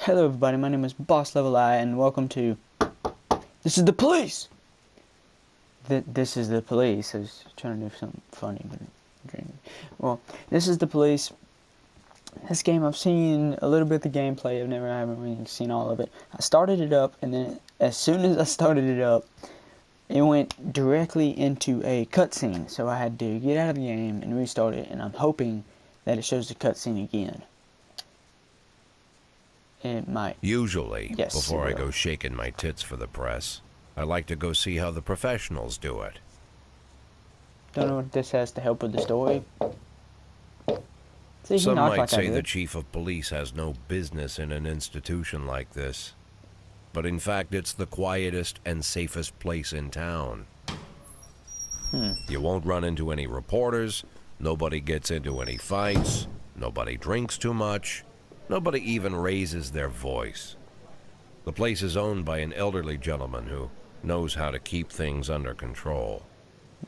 Hello everybody, my name is Boss Level I and welcome to This is the Police! This is the Police. I was trying to do something funny, but well, This is the Police. This game, I've seen a little bit of the gameplay. Haven't really seen all of it. I started it up, and then as soon as I started it up, it went directly into a cutscene. So I had to get out of the game and restart it, and I'm hoping that it shows the cutscene again. It might. Usually, Yes, before I go shaking my tits for the press, I like to go see how the professionals do it. Don't know what this has to help with the story. See, Some might say the chief of police has no business in an institution like this. But in fact, it's the quietest and safest place in town. You won't run into any reporters, nobody gets into any fights, nobody drinks too much, nobody even raises their voice. The place is owned by an elderly gentleman who knows how to keep things under control.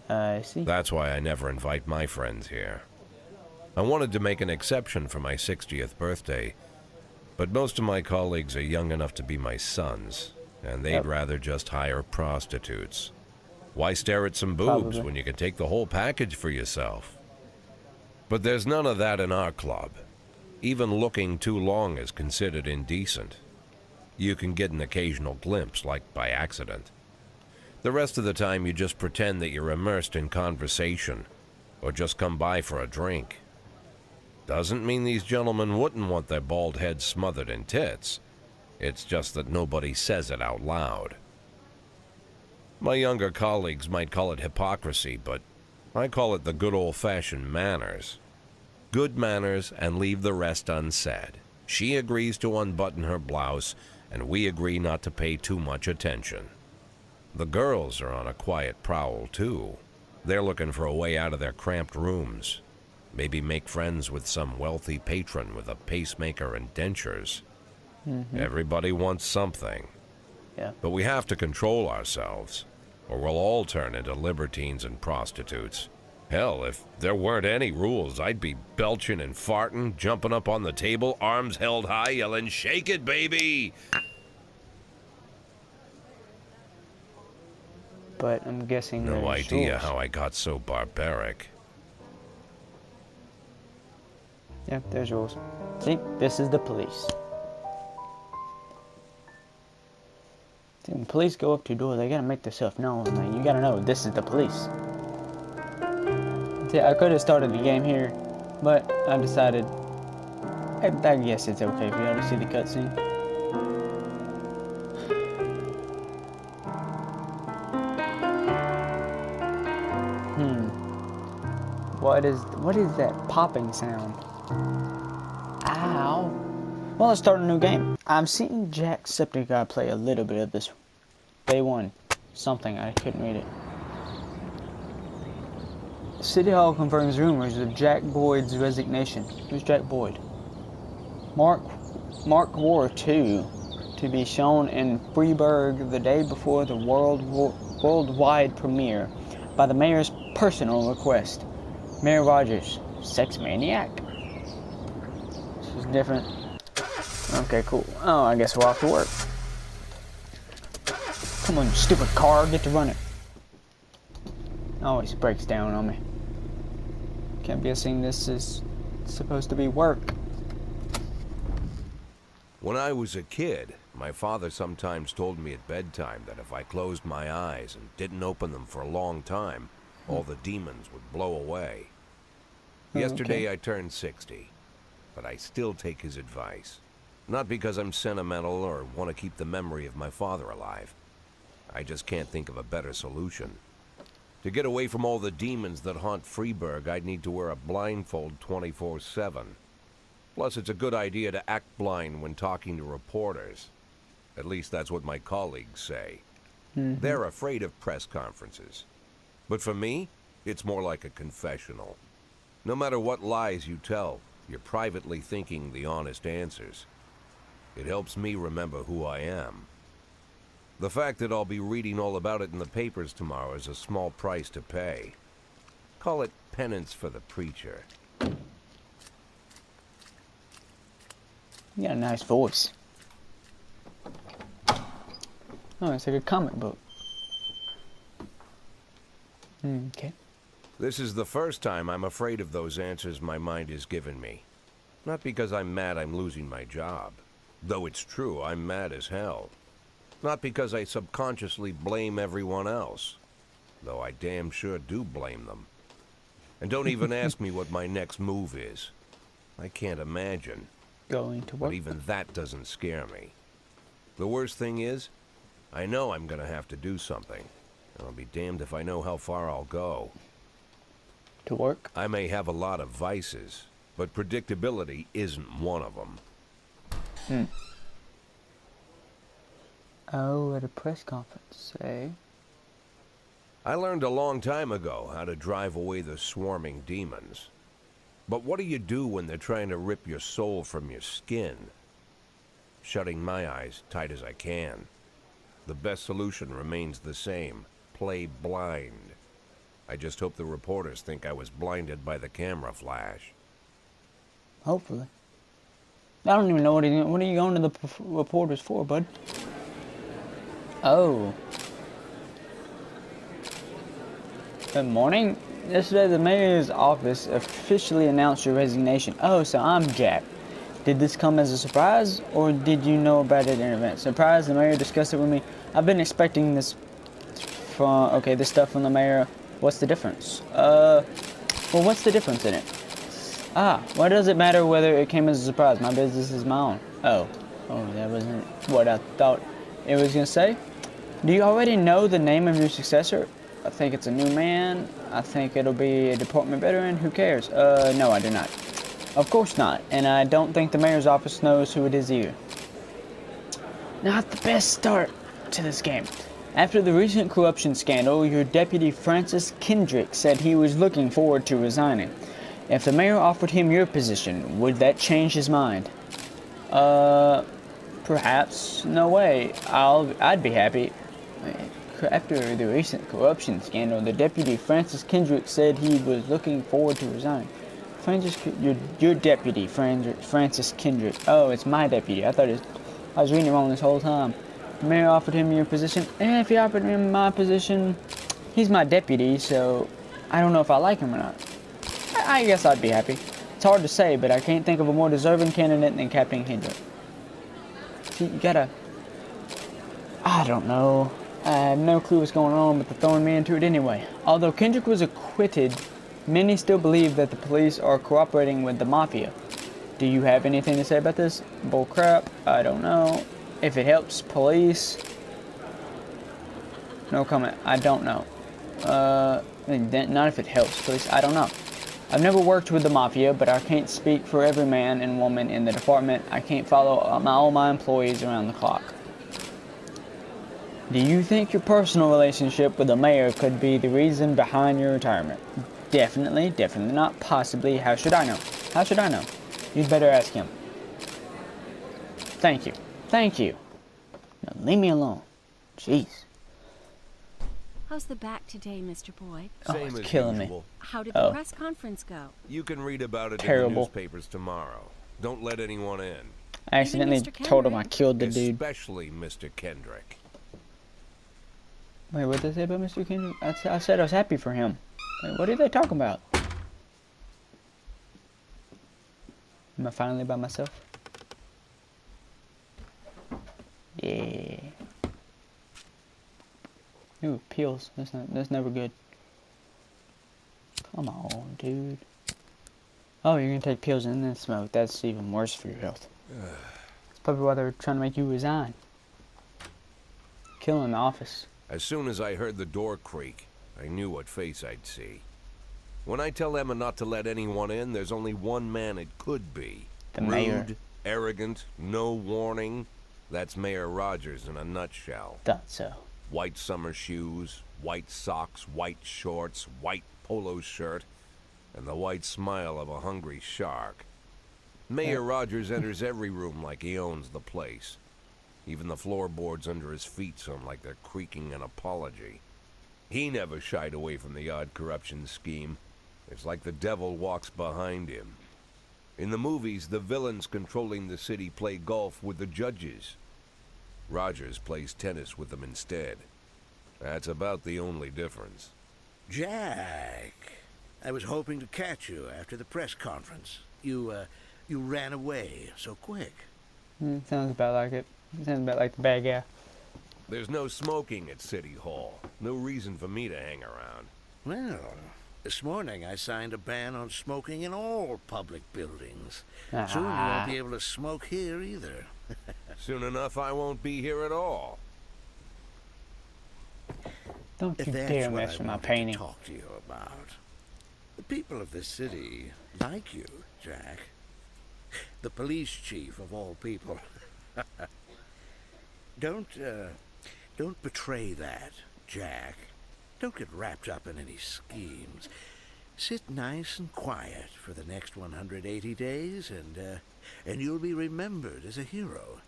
I see. That's why I never invite my friends here. I wanted to make an exception for my 60th birthday, but most of my colleagues are young enough to be my sons, and they'd rather just hire prostitutes. Why stare at some boobs when you can take the whole package for yourself? But there's none of that in our club. Even looking too long is considered indecent. You can get an occasional glimpse, like by accident. The rest of the time you just pretend that you're immersed in conversation, or just come by for a drink. Doesn't mean these gentlemen wouldn't want their bald heads smothered in tits. It's just that nobody says it out loud. My younger colleagues might call it hypocrisy, but I call it the good old-fashioned manners. Good manners and leave the rest unsaid. She agrees to unbutton her blouse, and we agree not to pay too much attention. The girls are on a quiet prowl, too. They're looking for a way out of their cramped rooms. Maybe make friends with some wealthy patron with a pacemaker and dentures. Everybody wants something. Yeah. But we have to control ourselves, or we'll all turn into libertines and prostitutes. Hell, if there weren't any rules, I'd be belching and farting, jumping up on the table, arms held high, yelling, "Shake it, baby!" But I'm guessing No there's idea rules. how I got so barbaric. Yeah, there's rules. See, this is the police. See, when police go up to your door, they gotta make themselves known. Like, you gotta know this is the police. See, I could have started the game here, but I decided, I guess it's okay if you already see the cutscene. What is that popping sound? Ow. Well, let's start a new game. I'm seeing Jacksepticeye play a little bit of this. Day one. Something, I couldn't read it. City Hall confirms rumors of Jack Boyd's resignation. Who's Jack Boyd? Mark War II to be shown in Freiburg the day before the worldwide premiere by the mayor's personal request. Mayor Rogers, sex maniac. This is different. Okay, cool. Oh, I guess we're off to work. Come on, you stupid car, get to running. Always breaks down on me. I'm guessing this is supposed to be work. When I was a kid, my father sometimes told me at bedtime that if I closed my eyes and didn't open them for a long time, all the demons would blow away. Yesterday I turned 60, but I still take his advice. Not because I'm sentimental or want to keep the memory of my father alive. I just can't think of a better solution. To get away from all the demons that haunt Freiburg, I'd need to wear a blindfold 24/7. Plus, it's a good idea to act blind when talking to reporters. At least that's what my colleagues say. They're afraid of press conferences. But for me, it's more like a confessional. No matter what lies you tell, you're privately thinking the honest answers. It helps me remember who I am. The fact that I'll be reading all about it in the papers tomorrow is a small price to pay. Call it penance for the preacher. You got a nice voice. Oh, it's like a comic book. Okay. This is the first time I'm afraid of those answers my mind has given me. Not because I'm mad I'm losing my job. Though it's true, I'm mad as hell. Not because I subconsciously blame everyone else. Though I damn sure do blame them. And don't even ask me what my next move is. I can't imagine. Going to work. But even that doesn't scare me. The worst thing is, I know I'm gonna have to do something. And I'll be damned if I know how far I'll go. To work? I may have a lot of vices, but predictability isn't one of them. Oh, at a press conference, eh? I learned a long time ago how to drive away the swarming demons. But what do you do when they're trying to rip your soul from your skin? Shutting my eyes tight as I can. The best solution remains the same. Play blind. I just hope the reporters think I was blinded by the camera flash. Hopefully. I don't even know what are you going to the reporters for, bud? Oh. Good morning. Yesterday, the mayor's office officially announced your resignation. Oh, so I'm Jack. Did this come as a surprise, or did you know about it in advance? Surprise, the mayor discussed it with me. I've been expecting this this stuff from the mayor. What's the difference? Well, what's the difference in it? Why does it matter whether it came as a surprise? My business is my own. Oh, that wasn't what I thought it was gonna say. Do you already know the name of your successor? I think it's a new man. I think it'll be a department veteran. Who cares? No, I do not. Of course not. And I don't think the mayor's office knows who it is either. Not the best start to this game. After the recent corruption scandal, your deputy Francis Kendrick said he was looking forward to resigning. If the mayor offered him your position, would that change his mind? Perhaps. No way. I'd be happy. After the recent corruption scandal, the deputy Francis Kendrick said he was looking forward to resigning. Your deputy, Francis Kendrick. Oh, it's my deputy. I was reading it wrong this whole time. The mayor offered him your position, and if he offered him my position, he's my deputy, so I don't know if I like him or not. I guess I'd be happy. It's hard to say, but I can't think of a more deserving candidate than Captain Kendrick. See, you gotta... I don't know. I have no clue what's going on, but they're throwing me into it anyway. Although Kendrick was acquitted, many still believe that the police are cooperating with the mafia. Do you have anything to say about this? Bull crap. I don't know. If it helps police... No comment. I don't know. Not if it helps police. I don't know. I've never worked with the mafia, but I can't speak for every man and woman in the department. I can't follow all my employees around the clock. Do you think your personal relationship with the mayor could be the reason behind your retirement? Definitely not. Possibly. How should I know? How should I know? You'd better ask him. Thank you. Now leave me alone. Jeez. How's the back today, Mr. Boyd? Same it's as killing usual. me. How did the press conference go? You can read about it in the Terrible. newspapers tomorrow. Don't let anyone in. I accidentally Mr. told him I Kendrick? killed the dude. Especially Mr. Kendrick. Wait, what did they say about Mr. Kendrick? I said I was happy for him. Wait, what are they talking about? Am I finally by myself? Yeah. Ooh, pills. That's never good. Come on, dude. Oh, you're gonna take pills and then smoke. That's even worse for your health. That's probably why they're trying to make you resign. Killing the office. As soon as I heard the door creak, I knew what face I'd see. When I tell Emma not to let anyone in, there's only one man it could be. The mayor. Rude, arrogant, no warning. That's Mayor Rogers in a nutshell. Thought so. White summer shoes, white socks, white shorts, white polo shirt, and the white smile of a hungry shark. Mayor Rogers enters every room like he owns the place. Even the floorboards under his feet sound like they're creaking an apology. He never shied away from the odd corruption scheme. It's like the devil walks behind him. In the movies, the villains controlling the city play golf with the judges. Rogers plays tennis with them instead. That's about the only difference. Jack, I was hoping to catch you after the press conference. You ran away so quick. Sounds about like it. Sounds about like the bad guy. There's no smoking at City Hall. No reason for me to hang around. Well, this morning I signed a ban on smoking in all public buildings. Soon you won't be able to smoke here either. Soon enough, I won't be here at all. Don't If you that's dare what mess I with my wanted painting. to talk to you about. The people of this city like you, Jack. The police chief of all people. Don't betray that, Jack. Don't get wrapped up in any schemes. Sit nice and quiet for the next 180 days, and you'll be remembered as a hero.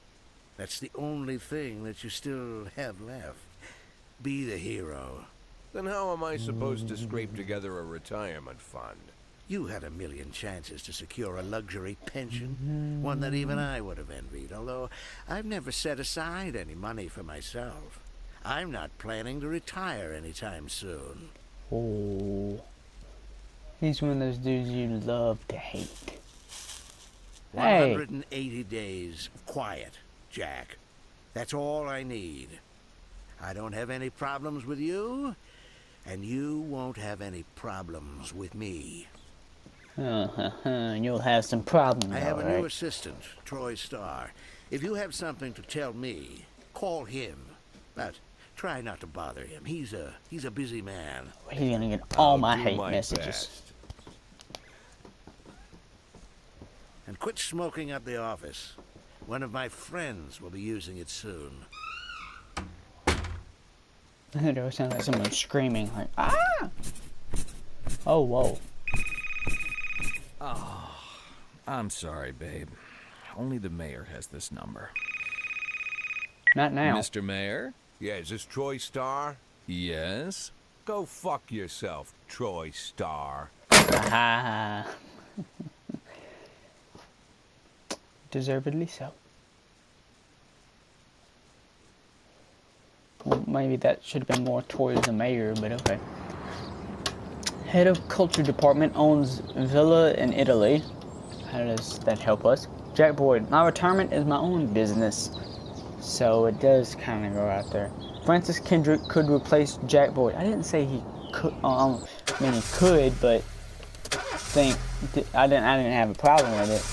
That's the only thing that you still have left. Be the hero. Then how am I supposed to scrape together a retirement fund? You had a million chances to secure a luxury pension, one that even I would have envied, although I've never set aside any money for myself. I'm not planning to retire anytime soon. Oh. He's one of those dudes you love to hate. Hey. 180 days of quiet, Jack. That's all I need. I don't have any problems with you, and you won't have any problems with me. You'll have some problems, I have a alright. new assistant, Troy Starr. If you have something to tell me, call him. But try not to bother him. He's a busy man. He's gonna get all I'll my do hate my messages. best. And quit smoking up the office. One of my friends will be using it soon. It always sounds like someone screaming, like, ah! Oh, whoa. I'm sorry, babe. Only the mayor has this number. Not now. Mr. Mayor? Yeah, is this Troy Starr? Yes? Go fuck yourself, Troy Starr. Ah. Deservedly so. Well, maybe that should have been more towards the mayor, but okay. Head of Culture Department owns villa in Italy. How does that help us? Jack Boyd. My retirement is my own business. So it does kind of go out there. Francis Kendrick could replace Jack Boyd. I didn't say he could. I mean, he could, but I didn't have a problem with it.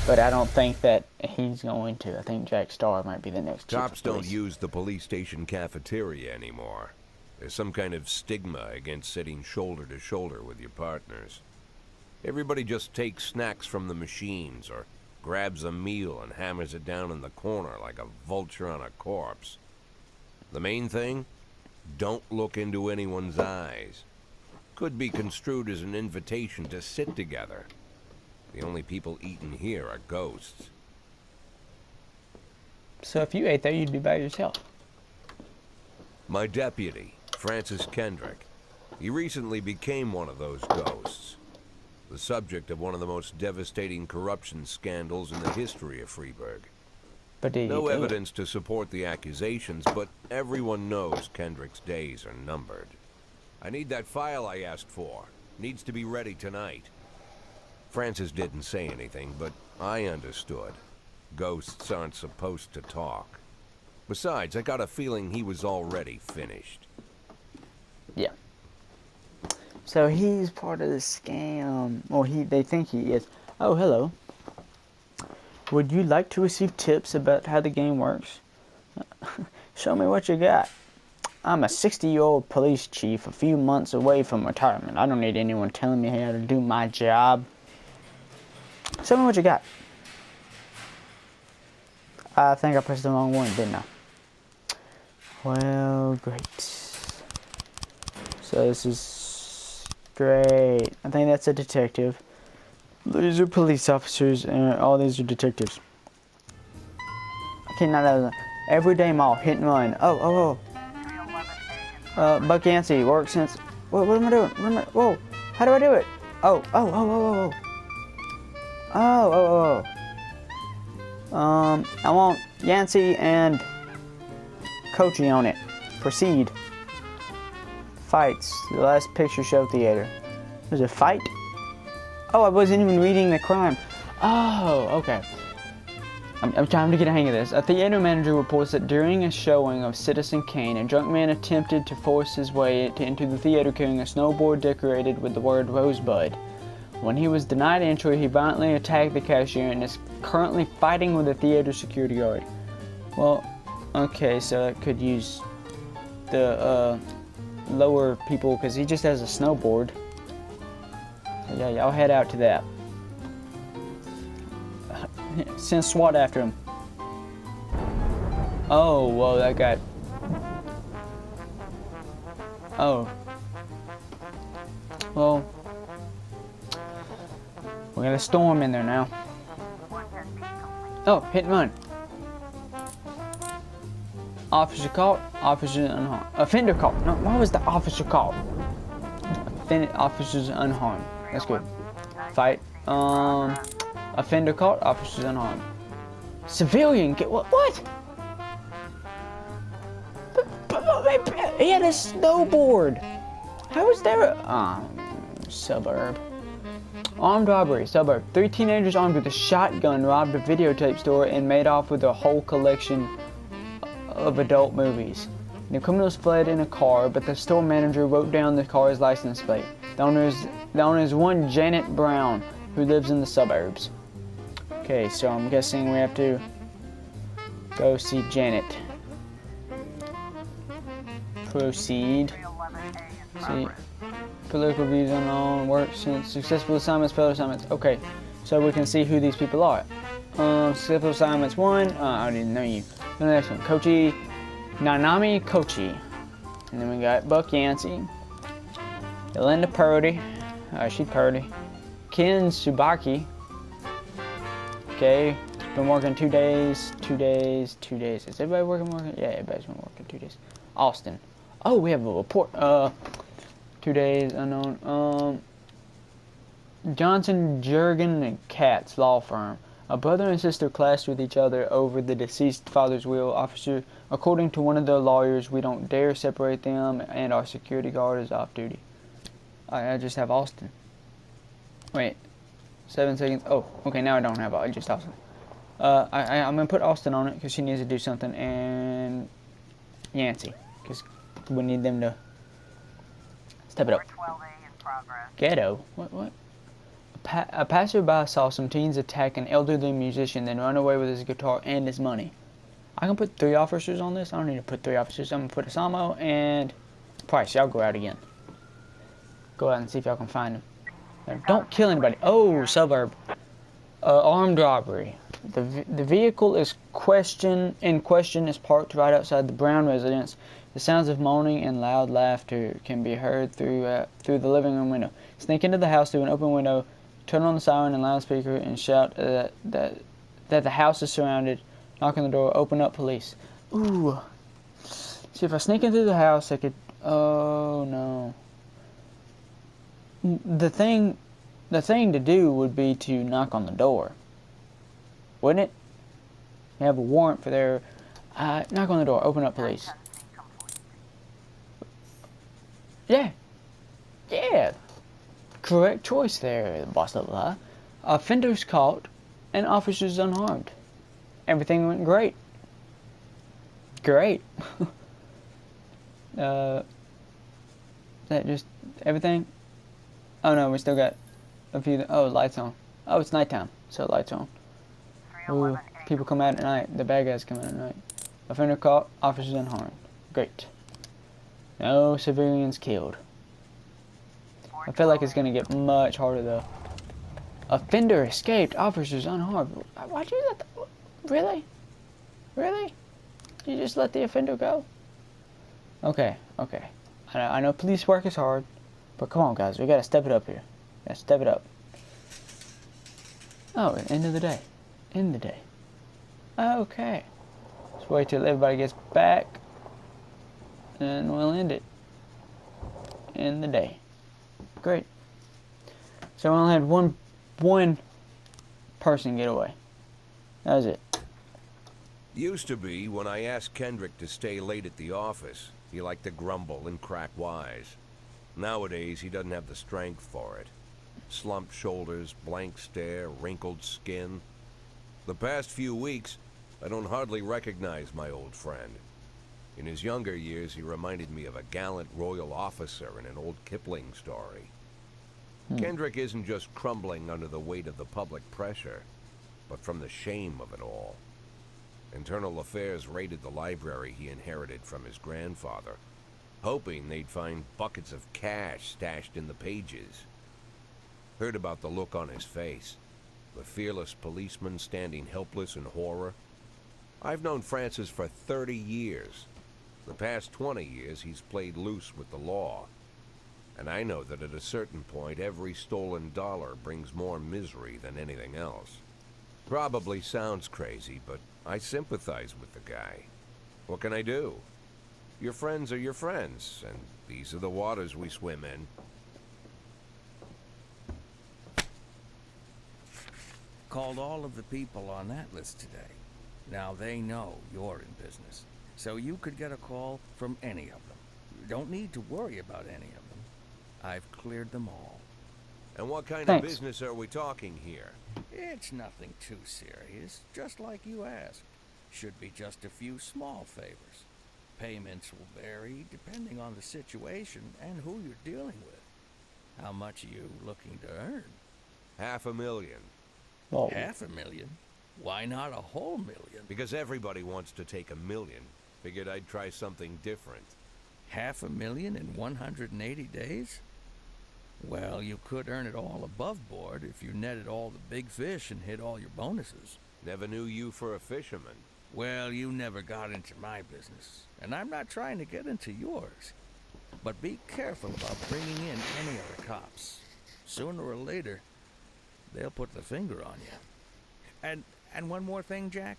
But I don't think that he's going to. I think Jack Starr might be the next chief of Cops don't police. use the police station cafeteria anymore. There's some kind of stigma against sitting shoulder to shoulder with your partners. Everybody just takes snacks from the machines or grabs a meal and hammers it down in the corner like a vulture on a corpse. The main thing? Don't look into anyone's eyes. Could be construed as an invitation to sit together. The only people eating here are ghosts. So if you ate there, you'd be by yourself. My deputy, Francis Kendrick. He recently became one of those ghosts. The subject of one of the most devastating corruption scandals in the history of Freeburg. But did No you do it? evidence to support the accusations, but everyone knows Kendrick's days are numbered. I need that file I asked for. Needs to be ready tonight. Francis didn't say anything, but I understood. Ghosts aren't supposed to talk. Besides, I got a feeling he was already finished. Yeah. So he's part of the scam. Or they think he is. Oh, hello. Would you like to receive tips about how the game works? Show me what you got. I'm a 60-year-old police chief a few months away from retirement. I don't need anyone telling me how to do my job. Show me what you got. I think I pressed the wrong one, didn't I? Well, great. So this is great. I think that's a detective. These are police officers, and all these are detectives. Okay, now everyday mall, hit and run. Oh. Buck Yancey, work since. What am I doing? Whoa, how do I do it? Oh. I want Yancey and Kochi on it. Proceed. Fights. The last picture show theater. There's a fight? Oh, I wasn't even reading the crime. Oh, okay. I'm trying to get a hang of this. A theater manager reports that during a showing of Citizen Kane, a drunk man attempted to force his way into the theater carrying a snowboard decorated with the word Rosebud. When he was denied entry, he violently attacked the cashier and is currently fighting with a theater security guard. Well, okay, so I could use the lower people because he just has a snowboard. So yeah, y'all head out to that. Send SWAT after him. Oh, whoa, that guy. Oh. Well, we got a storm in there now. Oh, hit and run. Officer caught. Officer unharmed. Offender caught. No, why was the officer caught? Officers unharmed. That's good. Fight. Offender caught. Officers unharmed. Civilian get what? What? He had a snowboard. How is there a suburb? Armed robbery, suburb. 3 teenagers armed with a shotgun robbed a videotape store and made off with a whole collection of adult movies. The criminals fled in a car, but the store manager wrote down the car's license plate. The owner is one Janet Brown, who lives in the suburbs. Okay, so I'm guessing we have to go see Janet. Proceed. See. Political views unknown. Work since successful assignments, failed assignments. Okay, so we can see who these people are. Successful assignments 1. I didn't know you. The next one, Kochi. Nanami Kochi. And then we got Buck Yancey. Yolanda Purdy. She's Purdy. Ken Subaki. Okay. Been working 2 days. 2 days. 2 days. Is everybody working? Yeah, everybody's been working 2 days. Austin. Oh, we have a report. 2 days unknown. Johnson, Jurgen, and Katz law firm. A brother and sister clashed with each other over the deceased father's will. Officer, according to one of their lawyers, we don't dare separate them, and our security guard is off duty. I just have Austin. Wait, 7 seconds. Oh, okay, now I don't have just Austin. I'm gonna put Austin on it because she needs to do something, and Yancey because we need them to step it up. Ghetto. What? A passerby saw some teens attack an elderly musician, then run away with his guitar and his money. I can put 3 officers on this. I don't need to put 3 officers. I'm going to put Asamo and Price. Y'all go out again. Go out and see if y'all can find him. Don't kill anybody. Oh, suburb. Armed robbery. The vehicle is in question is parked right outside the Brown residence. The sounds of moaning and loud laughter can be heard through the living room window. Sneak into the house through an open window. Turn on the siren and loudspeaker and shout that the house is surrounded. Knock on the door. Open up, police. Ooh. See, if I sneak into the house, I could... Oh, no. The thing to do would be to knock on the door. Wouldn't it? You have a warrant for their... knock on the door. Open up, police. Yeah. Yeah. Correct choice there, boss level high. Offenders caught and officers unharmed. Everything went great. Great. That just everything? Oh no, we still got a few. Oh, lights on. Oh, it's nighttime, so lights on. Ooh, people come out at night. The bad guys come out at night. Offender caught, officers unharmed. Great. No civilians killed. I feel like it's going to get much harder, though. Offender escaped. Officers unharmed. Why'd you let the... Really? Really? You just let the offender go? Okay. I know police work is hard, but come on, guys. We got to step it up here. Gotta step it up. Oh, end of the day. End the day. Okay. Let's wait till everybody gets back, and we'll end it. End the day. Great. So I only had one person get away. That was it. Used to be when I asked Kendrick to stay late at the office, he liked to grumble and crack wise. Nowadays, he doesn't have the strength for it. Slumped shoulders, blank stare, wrinkled skin. The past few weeks, I don't hardly recognize my old friend. In his younger years, he reminded me of a gallant royal officer in an old Kipling story. Kendrick isn't just crumbling under the weight of the public pressure, but from the shame of it all. Internal Affairs raided the library he inherited from his grandfather, hoping they'd find buckets of cash stashed in the pages. Heard about the look on his face, the fearless policeman standing helpless in horror. I've known Francis for 30 years. The past 20 years, he's played loose with the law. And I know that at a certain point, every stolen dollar brings more misery than anything else. Probably sounds crazy, but I sympathize with the guy. What can I do? Your friends are your friends, and these are the waters we swim in. Called all of the people on that list today. Now they know you're in business, so you could get a call from any of them. You don't need to worry about any of them. I've cleared them all. And what kind Thanks. of business are we talking here? It's nothing too serious, just like you asked. Should be just a few small favors. Payments will vary depending on the situation and who you're dealing with. How much are you looking to earn? $500,000. Whoa. $500,000? Why not a whole million? Because everybody wants to take $1 million. Figured I'd try something different. $500,000 in 180 days? Well, you could earn it all above board if you netted all the big fish and hit all your bonuses. Never knew you for a fisherman. Well, you never got into my business, and I'm not trying to get into yours. But be careful about bringing in any other cops. Sooner or later, they'll put the finger on you. And one more thing, Jack.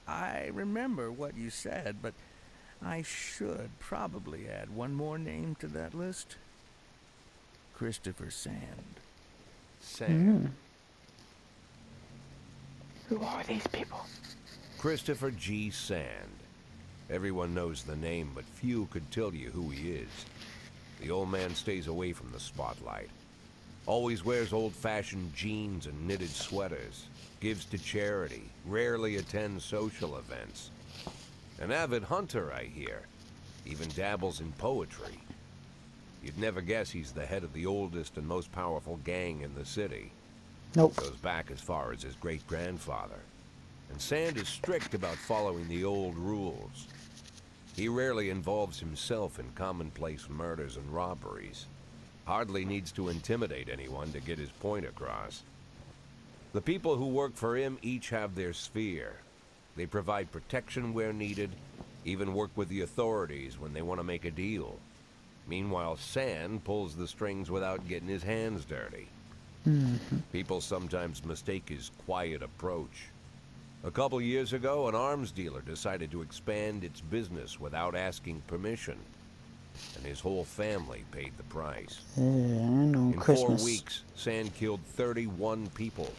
I remember what you said, but I should probably add one more name to that list. Christopher Sand. Sam. Who are these people? Christopher G. Sand. Everyone knows the name, but few could tell you who he is. The old man stays away from the spotlight. Always wears old-fashioned jeans and knitted sweaters. Gives to charity. Rarely attends social events. An avid hunter, I hear. Even dabbles in poetry. You'd never guess he's the head of the oldest and most powerful gang in the city. Nope. Goes back as far as his great-grandfather. And Sand is strict about following the old rules. He rarely involves himself in commonplace murders and robberies. Hardly needs to intimidate anyone to get his point across. The people who work for him each have their sphere. They provide protection where needed, even work with the authorities when they want to make a deal. Meanwhile, Sand pulls the strings without getting his hands dirty. People sometimes mistake his quiet approach. A couple years ago, an arms dealer decided to expand its business without asking permission, and his whole family paid the price. Yeah, I know. In Christmas. 4 weeks, Sand killed 31 people.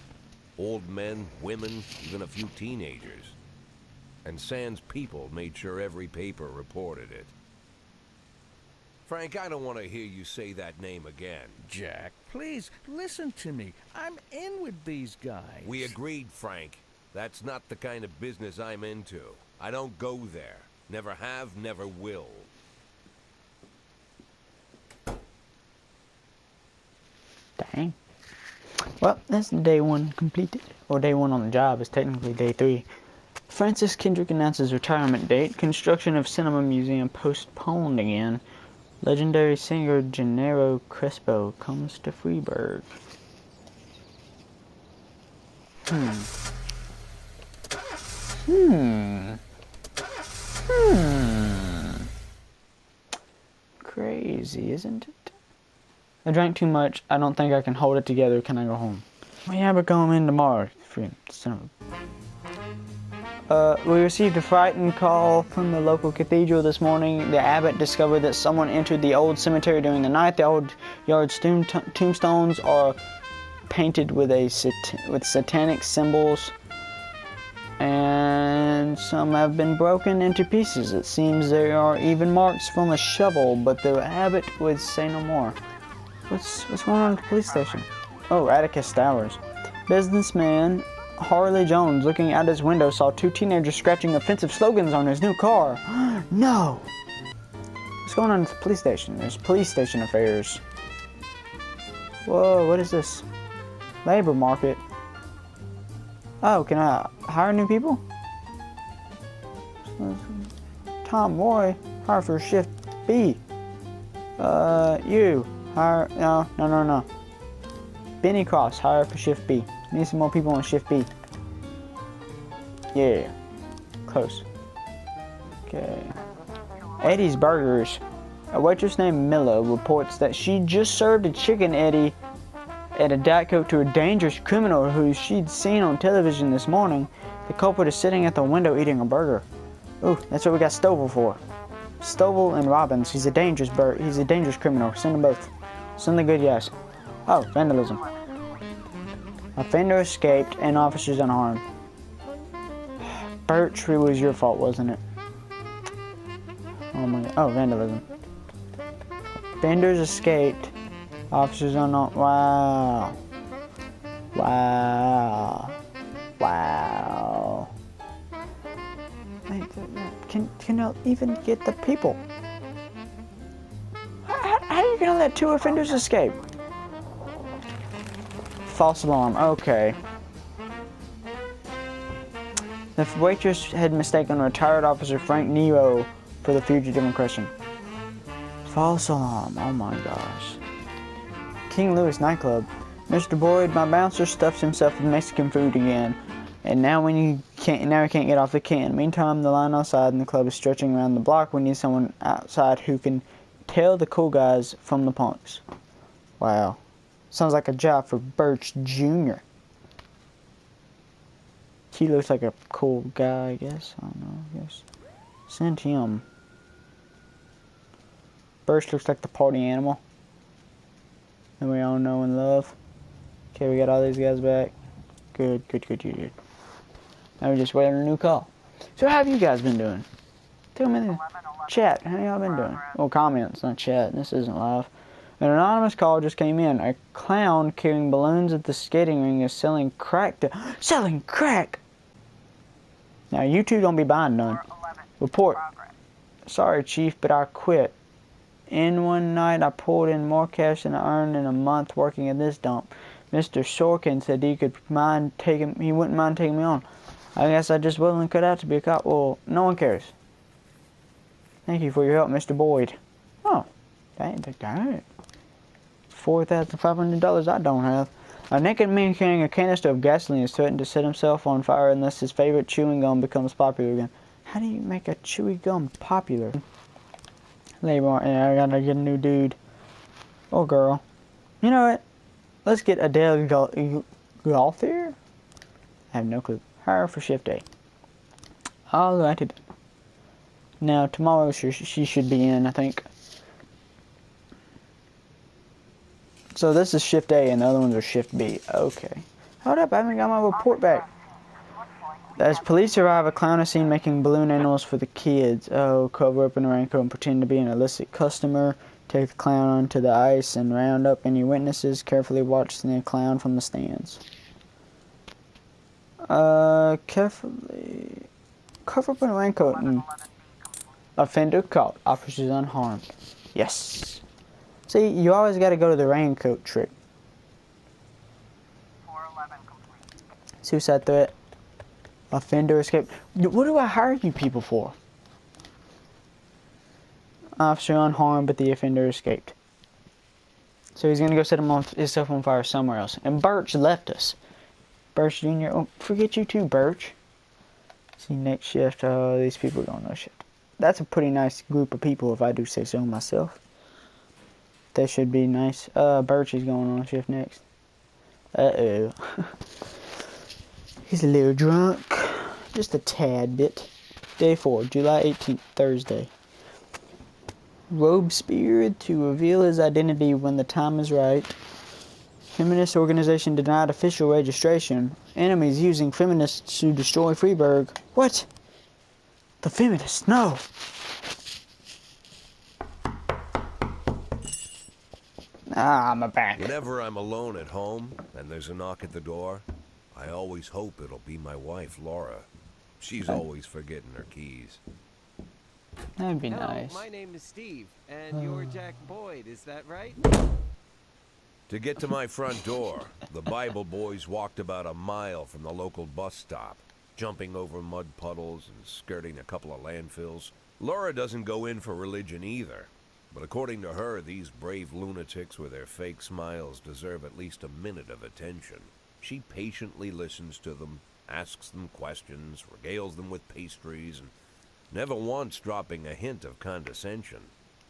Old men, women, even a few teenagers. And Sand's people made sure every paper reported it. Frank, I don't want to hear you say that name again. Jack, please, listen to me. I'm in with these guys. We agreed, Frank. That's not the kind of business I'm into. I don't go there. Never have, never will. Dang. Well, that's day one completed. Or day one on the job. It's technically day 3. Francis Kendrick announces retirement date. Construction of Cinema Museum postponed again. Legendary singer Gennaro Crespo comes to Freeburg. Crazy, isn't it? I drank too much. I don't think I can hold it together. Can I go home? Well, yeah, but come in tomorrow. We received a frightened call from the local cathedral this morning. The abbot discovered that someone entered the old cemetery during the night. The old yard's tombstones are painted with with satanic symbols, and Some have been broken into pieces. It seems there are even marks from a shovel, but the habit would say no more. What's going on at the police station? Oh, Atticus Towers. Businessman Harley Jones, looking out his window, saw two teenagers scratching offensive slogans on his new car. No! What's going on at the police station? There's police station affairs. Whoa, what is this? Labor market. Oh, can I hire new people? Tom Roy, hire for shift B. You, hire, no. Benny Cross, hire for shift B. Need some more people on shift B. Yeah, close. Okay. Eddie's Burgers. A waitress named Milla reports that she just served a chicken Eddie at a Diet Coke to a dangerous criminal who she'd seen on television this morning. The culprit is sitting at the window eating a burger. Ooh, that's what we got Stovall for. Stovall and Robbins. He's a dangerous criminal. Send them both. Send the good guys. Oh, vandalism. Offender escaped and officers unharmed. Birch, it was your fault, wasn't it? Oh my god. Oh, vandalism. Offenders escaped. Officers unharmed. Wow. Can I even get the people? How are you gonna let two offenders escape? False alarm. Okay. The waitress had mistaken retired officer Frank Nero for the fugitive in question. False alarm. Oh my gosh. King Louis nightclub. Mr. Boyd, my bouncer stuffs himself with Mexican food again, and now he can't get off the can. Meantime, the line outside in the club is stretching around the block. We need someone outside who can tell the cool guys from the punks. Wow. Sounds like a job for Birch Jr. He looks like a cool guy, I guess. I don't know, I guess. Send him. Birch looks like the party animal that we all know and love. Okay, we got all these guys back. Good. Now we're just waiting on a new call. So how have you guys been doing? Tell me in the chat. How y'all been doing? Oh, comments, not chat. This isn't live. An anonymous call just came in. A clown carrying balloons at the skating ring is selling crack selling crack! Now you two don't be buying none. Report. Sorry, Chief, but I quit. In one night, I pulled in more cash than I earned in a month working at this dump. Mr. Sorkin said he wouldn't mind taking me on. I guess I just wasn't cut out to be a cop. Well, no one cares. Thank you for your help, Mr. Boyd. Oh, dang. $4,500 I don't have. A naked man carrying a canister of gasoline is threatened to set himself on fire unless his favorite chewing gum becomes popular again. How do you make a chewy gum popular? Labor, and I gotta get a new dude. Or girl. You know what? Let's get Adele Golf here? I have no clue. Hire for shift A. Alrighty. Now, tomorrow she should be in, I think. So this is shift A and the other ones are shift B. Okay. Hold up, I haven't got my report back. As police arrive, a clown is seen making balloon animals for the kids. Oh, cover up in a raincoat and pretend to be an illicit customer. Take the clown onto the ice and round up any witnesses. Carefully watch the clown from the stands. Carefully cover up in a raincoat and offender caught. Officers unharmed. Yes. See, you always got to go to the raincoat trick. 411 complete. Suicide threat. Offender escape. What do I hire you people for? Officer unharmed, but the offender escaped. So he's gonna go set himself on fire somewhere else. And Birch left us. Birch Jr. Oh, forget you too, Birch. See, next shift. Oh, these people don't know shit. That's a pretty nice group of people, if I do say so myself. That should be nice. Birch is going on shift next. Uh-oh. He's a little drunk. Just a tad bit. Day 4, July 18th, Thursday. Robespierre to reveal his identity when the time is right. Feminist organization denied official registration. Enemies using feminists to destroy Freiburg. What? The feminist, no! Ah, my back. Whenever I'm alone at home and there's a knock at the door, I always hope it'll be my wife, Laura. She's always forgetting her keys. That'd be Hello, nice. my name is Steve, and you're Jack Boyd, is that right? To get to my front door, the Bible boys walked about a mile from the local bus stop, jumping over mud puddles and skirting a couple of landfills. Laura doesn't go in for religion either, but according to her, these brave lunatics with their fake smiles deserve at least a minute of attention. She patiently listens to them, asks them questions, regales them with pastries, and never once dropping a hint of condescension.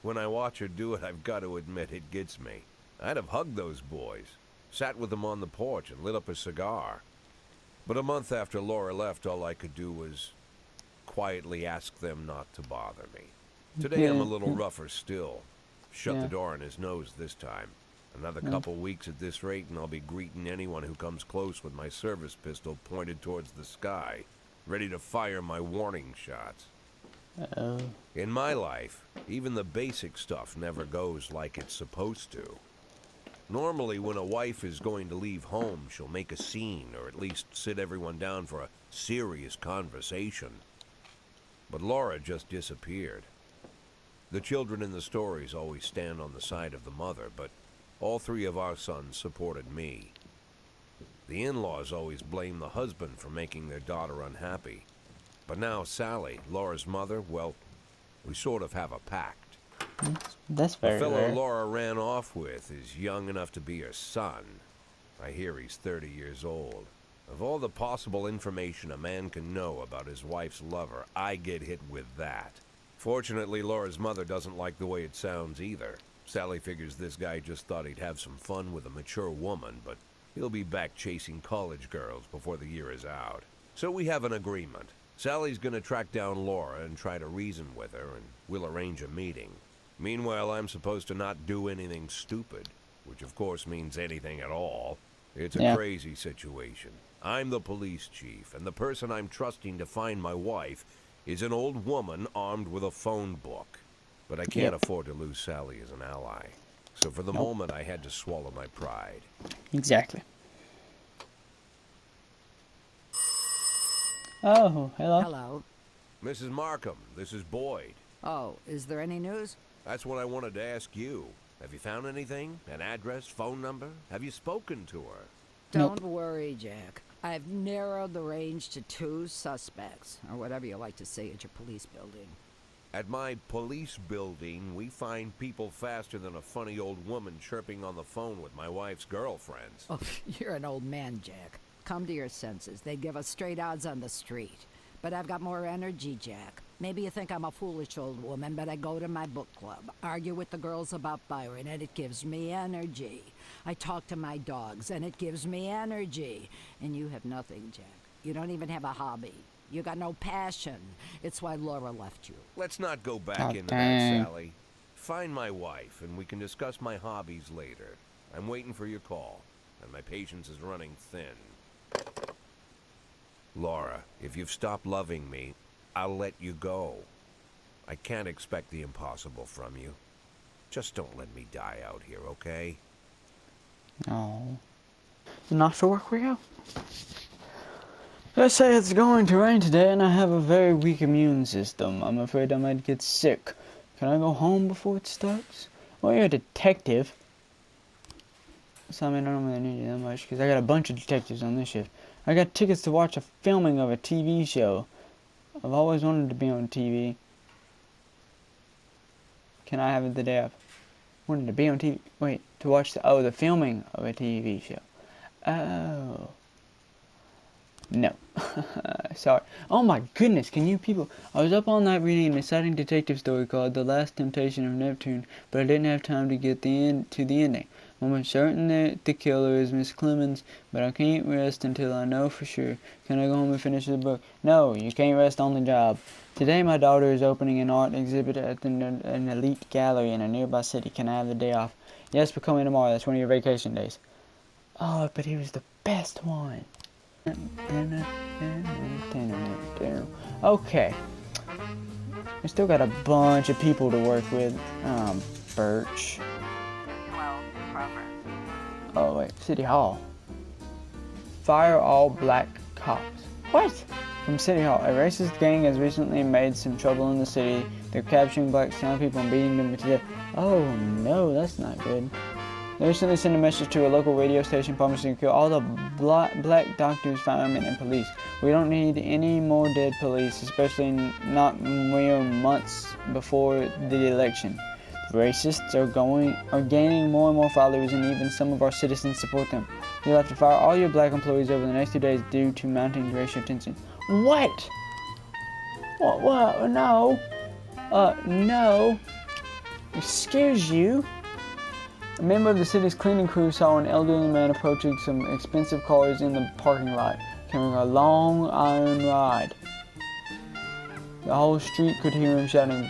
When I watch her do it, I've got to admit it gets me. I'd have hugged those boys, sat with them on the porch and lit up a cigar. But a month after Laura left, all I could do was quietly ask them not to bother me. Today I'm a little rougher still. Shut the door on his nose this time. Another couple weeks at this rate and I'll be greeting anyone who comes close with my service pistol pointed towards the sky, ready to fire my warning shots. In my life, even the basic stuff never goes like it's supposed to. Normally, when a wife is going to leave home, she'll make a scene, or at least sit everyone down for a serious conversation. But Laura just disappeared. The children in the stories always stand on the side of the mother, but all three of our sons supported me. The in-laws always blame the husband for making their daughter unhappy. But now Sally, Laura's mother, well, we sort of have a pact. That's very The fellow rare. Laura ran off with is young enough to be her son. I hear he's 30 years old. Of all the possible information a man can know about his wife's lover, I get hit with that. Fortunately, Laura's mother doesn't like the way it sounds either. Sally figures this guy just thought he'd have some fun with a mature woman, but he'll be back chasing college girls before the year is out. So we have an agreement. Sally's gonna track down Laura and try to reason with her, and we'll arrange a meeting. Meanwhile, I'm supposed to not do anything stupid, which of course means anything at all. It's a crazy situation. I'm the police chief, and the person I'm trusting to find my wife is an old woman armed with a phone book. But I can't afford to lose Sally as an ally. So for the moment, I had to swallow my pride. Exactly. Oh, hello. Hello. Mrs. Markham, this is Boyd. Oh, is there any news? That's what I wanted to ask you. Have you found anything? An address, phone number? Have you spoken to her? Don't worry, Jack. I've narrowed the range to 2 suspects, or whatever you like to say at your police building. At my police building, we find people faster than a funny old woman chirping on the phone with my wife's girlfriends. Oh, you're an old man, Jack. Come to your senses. They give us straight odds on the street. But I've got more energy, Jack. Maybe you think I'm a foolish old woman, but I go to my book club, argue with the girls about Byron, and it gives me energy. I talk to my dogs, and it gives me energy. And you have nothing, Jack. You don't even have a hobby. You got no passion. It's why Laura left you. Let's not go back Oh, into dang. that, Sally. Find my wife, and we can discuss my hobbies later. I'm waiting for your call, and my patience is running thin. Laura, if you've stopped loving me, I'll let you go. I can't expect the impossible from you. Just don't let me die out here, okay? Oh. Not to work we go. Let's say it's going to rain today and I have a very weak immune system. I'm afraid I might get sick. Can I go home before it starts? Well, you're a detective. So I mean, I don't really need you that much because I got a bunch of detectives on this shift. I got tickets to watch a filming of a TV show. I've always wanted to be on TV. Can I have it the day off? Wanted to be on TV. Wait, to watch the filming of a TV show. Oh. No. Sorry. Oh my goodness, can you people... I was up all night reading an exciting detective story called The Last Temptation of Neptune, but I didn't have time to get the ending. I'm certain that the killer is Miss Clemens, but I can't rest until I know for sure. Can I go home and finish the book? No, you can't rest on the job. Today my daughter is opening an art exhibit at an elite gallery in a nearby city. Can I have the day off? Yes, but coming tomorrow. That's one of your vacation days. Oh, but he was the best one. Okay. We still got a bunch of people to work with. Birch. Oh wait, City Hall. Fire all black cops. What? From City Hall. A racist gang has recently made some trouble in the city. They're capturing black town people and beating them to death. Oh no, that's not good. They recently sent a message to a local radio station promising to kill all the black doctors, firemen, and police. We don't need any more dead police, especially not mere months before the election. The racists are gaining more and more followers, and even some of our citizens support them. You'll have to fire all your black employees over the next 2 days due to mounting racial tension. What? What? No. No. Excuse you? A member of the city's cleaning crew saw an elderly man approaching some expensive cars in the parking lot, carrying a long iron rod. The whole street could hear him shouting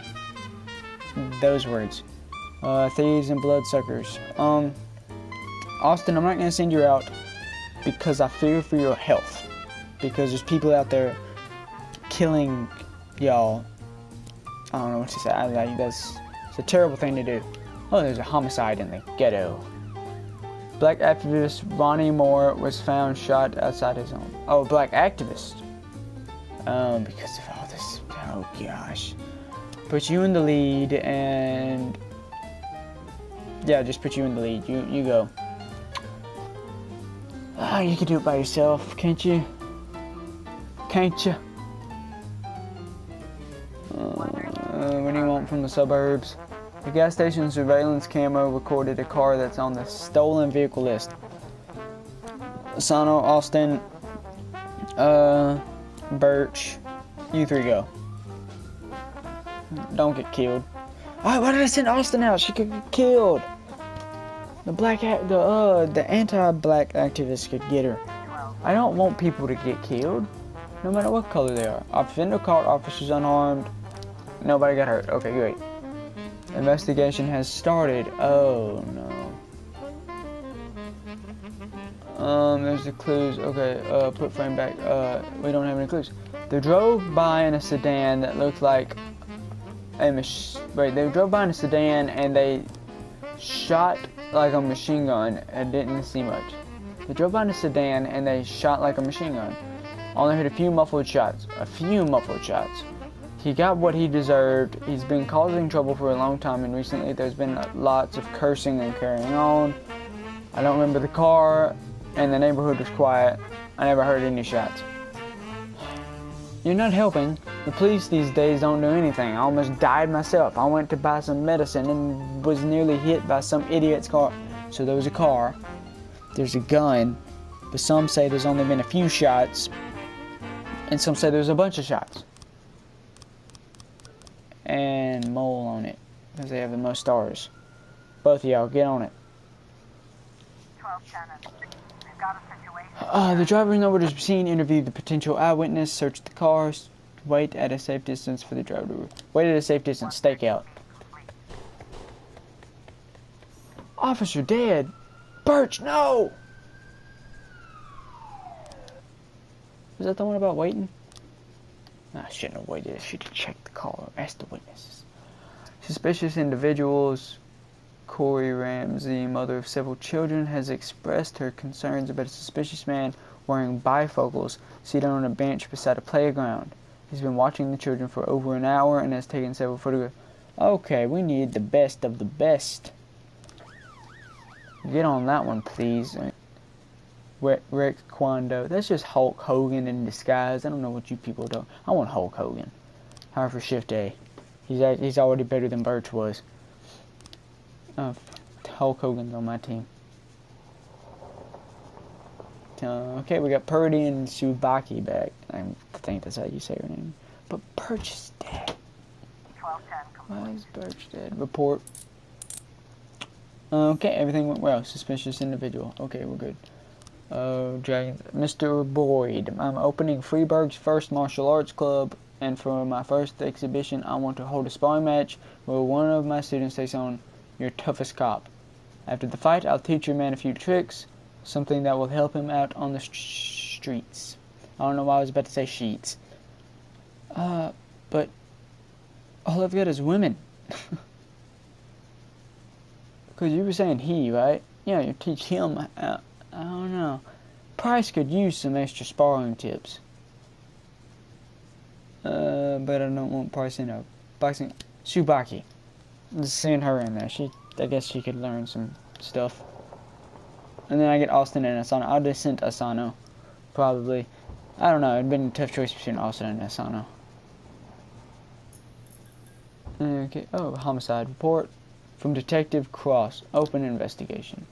those words. Thieves and bloodsuckers. Austin, I'm not going to send you out because I fear for your health. Because there's people out there killing y'all. I don't know what to say. It's a terrible thing to do. Oh, there's a homicide in the ghetto. Black activist Ronnie Moore was found shot outside his home. Oh, black activist. Because of all this. Oh gosh. Put you in the lead and yeah, just put you in the lead. You go. Ah, you can do it by yourself, can't you? Can't you? What do you want from the suburbs? The gas station surveillance camera recorded a car that's on the stolen vehicle list. Sano, Austin, Birch, you three go. Don't get killed. Why did I send Austin out? She could get killed. The anti-black activists could get her. I don't want people to get killed, no matter what color they are. Offender caught, officers unarmed. Nobody got hurt. Okay, great. Investigation has started. Oh no. There's the clues. Okay, put frame back. We don't have any clues. They drove by in a sedan that looked like they drove by in a sedan and they shot like a machine gun. It didn't see much. They drove by in a sedan and they shot like a machine gun. Only heard a few muffled shots. He got what he deserved. He's been causing trouble for a long time, and recently there's been lots of cursing and carrying on. I don't remember the car, and the neighborhood was quiet. I never heard any shots. You're not helping. The police these days don't do anything. I almost died myself. I went to buy some medicine and was nearly hit by some idiot's car. So there was a car, there's a gun, but some say there's only been a few shots, and some say there's a bunch of shots. And mole on it, because they have the most stars. Both of y'all, get on it. 12 Shannon. We've got a situation. The driver in over the scene interviewed the potential eyewitness, searched the cars, wait at a safe distance for the driver. Wait at a safe distance, stake out. Officer dead. Birch, no! Was that the one about waiting? I shouldn't have waited. I should have checked the car. Asked the witnesses. Suspicious individuals. Corey Ramsey, mother of several children, has expressed her concerns about a suspicious man wearing bifocals seated on a bench beside a playground. He's been watching the children for over an hour and has taken several photographs. Okay, we need the best of the best. Get on that one, please. Rex Kwando. That's just Hulk Hogan in disguise. I don't know what you people do. I want Hulk Hogan. Hire for shift A. He's already better than Birch was. Hulk Hogan's on my team. Okay, we got Purdy and Subaki back. I think that's how you say her name. But Birch is dead. 1210 Why is Birch dead? Report. Okay, everything went well. Suspicious individual. Okay, we're good. Dragons. Mr. Boyd, I'm opening Freeburg's first martial arts club, and for my first exhibition, I want to hold a sparring match where one of my students takes on your toughest cop. After the fight, I'll teach your man a few tricks, something that will help him out on the streets. I don't know why I was about to say sheets. But All I've got is women. Because you were saying he, right? Yeah, you teach him. I don't know. Price could use some extra sparring tips. But I don't want Price in a boxing. Subaki. Just seeing her in there. I guess she could learn some stuff. And then I get Austin and Asano. I'll just send Asano. Probably. I don't know. It'd been a tough choice between Austin and Asano. Okay. Oh, homicide report from Detective Cross. Open investigation.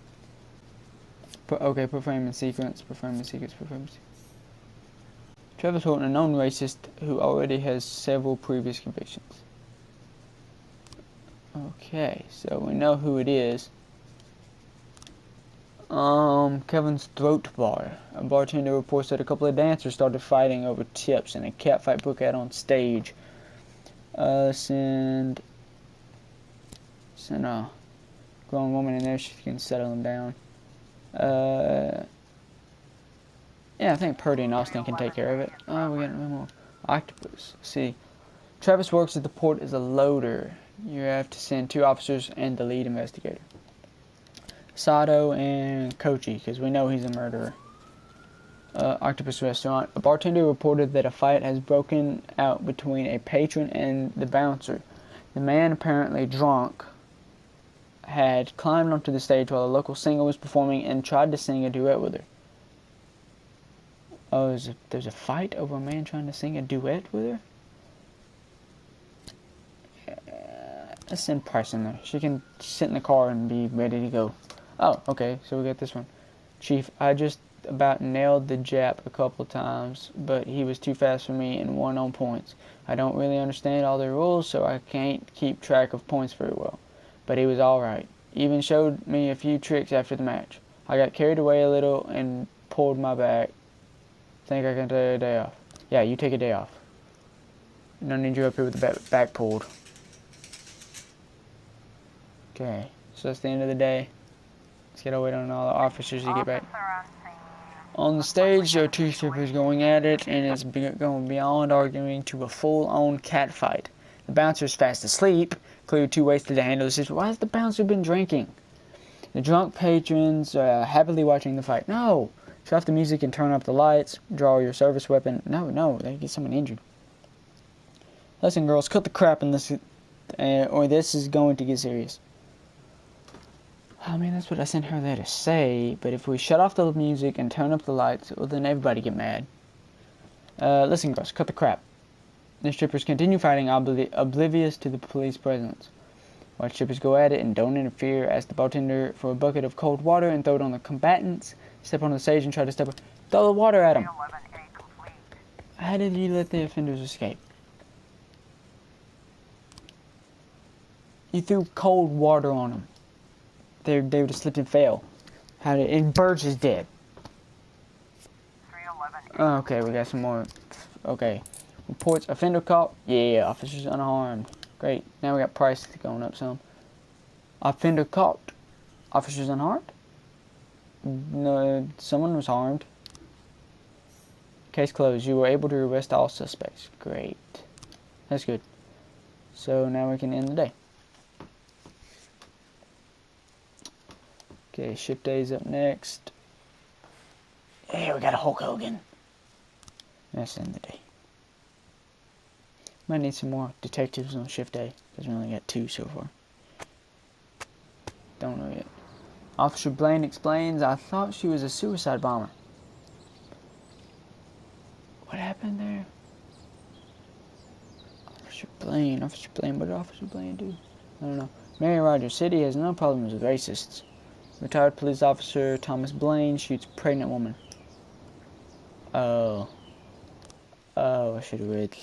Okay, performance sequence. Travis Horton, a known racist who already has several previous convictions. Okay, so we know who it is. Kevin's throat bar. A bartender reports that a couple of dancers started fighting over tips and a catfight broke out on stage. Send a grown woman in there. She can settle them down. Yeah, I think Purdy and Austin can take care of it. Oh, we got one more. Octopus. See, Travis works at the port as a loader. You have to send 2 officers and the lead investigator. Sato and Kochi, because we know he's a murderer. Octopus Restaurant. A bartender reported that a fight has broken out between a patron and the bouncer. The man, apparently drunk, had climbed onto the stage while a local singer was performing and tried to sing a duet with her. Oh, there's a fight over a man trying to sing a duet with her? Let's send Price in there. She can sit in the car and be ready to go. Oh, okay, so we got this one. Chief, I just about nailed the Jap a couple times, but he was too fast for me and won on points. I don't really understand all the rules, so I can't keep track of points very well. But he was alright. Even showed me a few tricks after the match. I got carried away a little and pulled my back. Think I can take a day off. Yeah, you take a day off. No need you up here with the back pulled. Okay, so that's the end of the day. Let's get away on all the officers to get back. On the stage, there are 2 strippers going at it, and it's going beyond arguing to a full-on catfight. The bouncer's fast asleep, clearly too wasted to handle the situation. Why has the bouncer been drinking? The drunk patrons are happily watching the fight. No! Shut off the music and turn up the lights. Draw your service weapon. No, they get someone injured. Listen, girls, cut the crap in this, or this is going to get serious. I mean, that's what I sent her there to say, but if we shut off the music and turn up the lights, well, then everybody get mad. Listen, girls, cut the crap. The strippers continue fighting, oblivious to the police presence. Watch strippers go at it and don't interfere. Ask the bartender for a bucket of cold water and throw it on the combatants. Step on the stage and try to throw the water at them. How did you let the offenders escape? You threw cold water on them. They would have slipped and fell. And Burge is dead. Okay, we got some more. Okay. Reports offender caught. Yeah, officers unharmed. Great. Now we got Price going up some. Offender caught. Officers unharmed? No, someone was harmed. Case closed. You were able to arrest all suspects. Great. That's good. So now we can end the day. Okay, shift day's up next. Hey, we got a Hulk Hogan. That's the end of the day. Might need some more detectives on shift day, because we only got 2 so far. Don't know yet. Officer Blaine explains, I thought she was a suicide bomber. What happened there? Officer Blaine, what did Officer Blaine do? I don't know. Mary Rogers City has no problems with racists. Retired police officer Thomas Blaine shoots pregnant woman. Oh, I should have read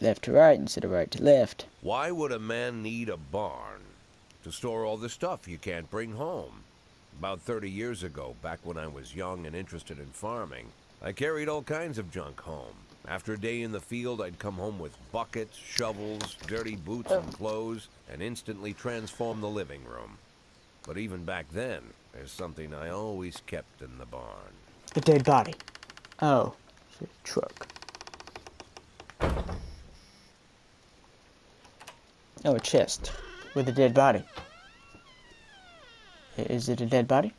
left to right instead of right to left. Why would a man need a barn? To store all the stuff you can't bring home. About 30 years ago, back when I was young and interested in farming, I carried all kinds of junk home. After a day in the field, I'd come home with buckets, shovels, dirty boots and clothes, and instantly transform the living room. But even back then, there's something I always kept in the barn. The dead body. Oh, it's a truck. Oh, a chest with a dead body. Is it a dead body?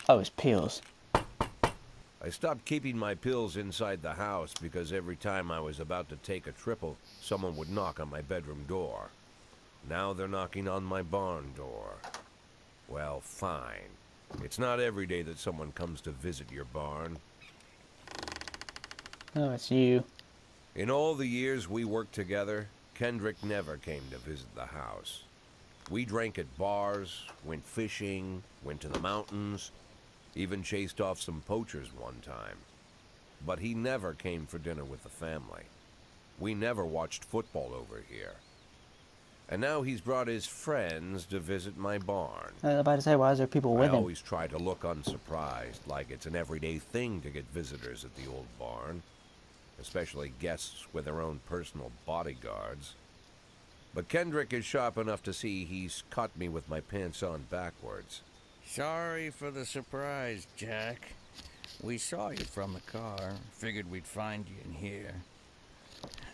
Oh, it's pills. I stopped keeping my pills inside the house because every time I was about to take a triple, someone would knock on my bedroom door. Now they're knocking on my barn door. Well, fine. It's not every day that someone comes to visit your barn. Oh, it's you. In all the years we worked together, Kendrick never came to visit the house. We drank at bars, went fishing, went to the mountains, even chased off some poachers one time. But he never came for dinner with the family. We never watched football over here. And now he's brought his friends to visit my barn. I was about to say, why is there people with I him? always try to look unsurprised, like it's an everyday thing to get visitors at the old barn, especially guests with their own personal bodyguards. But Kendrick is sharp enough to see he's caught me with my pants on backwards. Sorry for the surprise, Jack. We saw you from the car. Figured we'd find you in here.